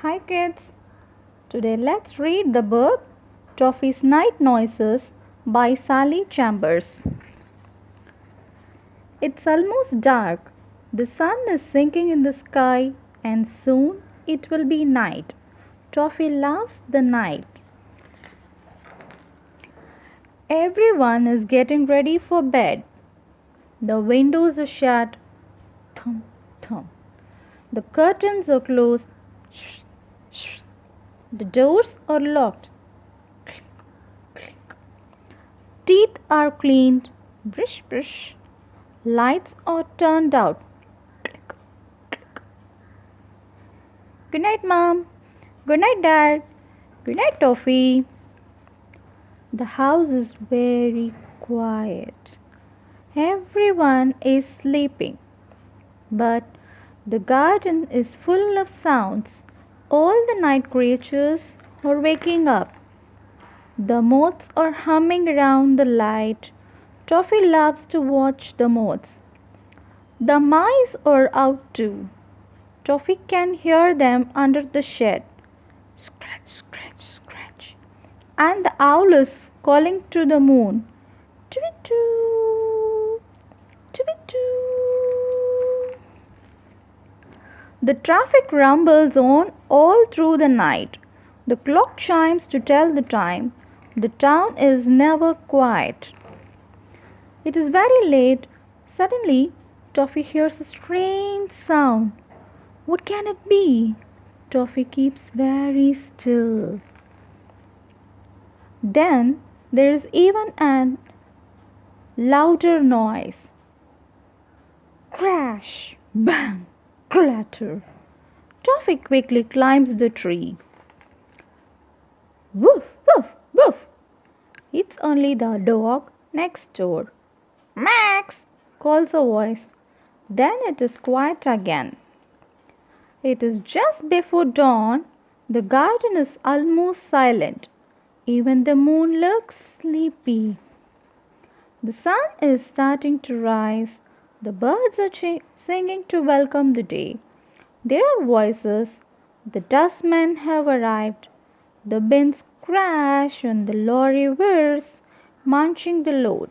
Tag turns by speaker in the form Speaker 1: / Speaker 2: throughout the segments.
Speaker 1: Hi kids, today let's read the book Toffee's Night Noises by Sally Chambers. It's almost dark. The sun is sinking in the sky and soon it will be night. Toffee loves the night. Everyone is getting ready for bed. The windows are shut. Thump, thump. The curtains are closed. Shh, shh. The doors are locked. Click, click. Teeth are cleaned. Brish, brish. Lights are turned out. Click, click. Good night, Mom. Good night, Dad. Good night, Toffee. The house is very quiet. Everyone is sleeping. But the garden is full of sounds. All the night creatures are waking up. The moths are humming around the light. Toffee loves to watch the moths. The mice are out too. Toffee can hear them under the shed. Scratch, scratch, scratch. And the owl is calling to the moon. Tweet-too, tweet-too. The traffic rumbles on all through the night. The clock chimes to tell the time. The town is never quiet. It is very late. Suddenly, Toffee hears a strange sound. What can it be? Toffee keeps very still. Then there is even a louder noise. Crash, bang, clatter. Toffee quickly climbs the tree. Woof, woof, woof. It's only the dog next door. Max, calls a voice. Then it is quiet again. It is just before dawn. The garden is almost silent. Even the moon looks sleepy. The sun is starting to rise. The birds are singing to welcome the day. There are voices. The dustmen have arrived. The bins crash and the lorry whirs, munching the load.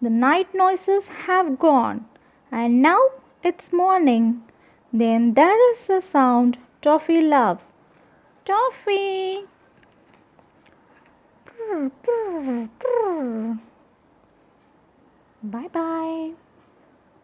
Speaker 1: The night noises have gone, and now it's morning. Then there is a sound Toffee loves. Toffee! Bye bye.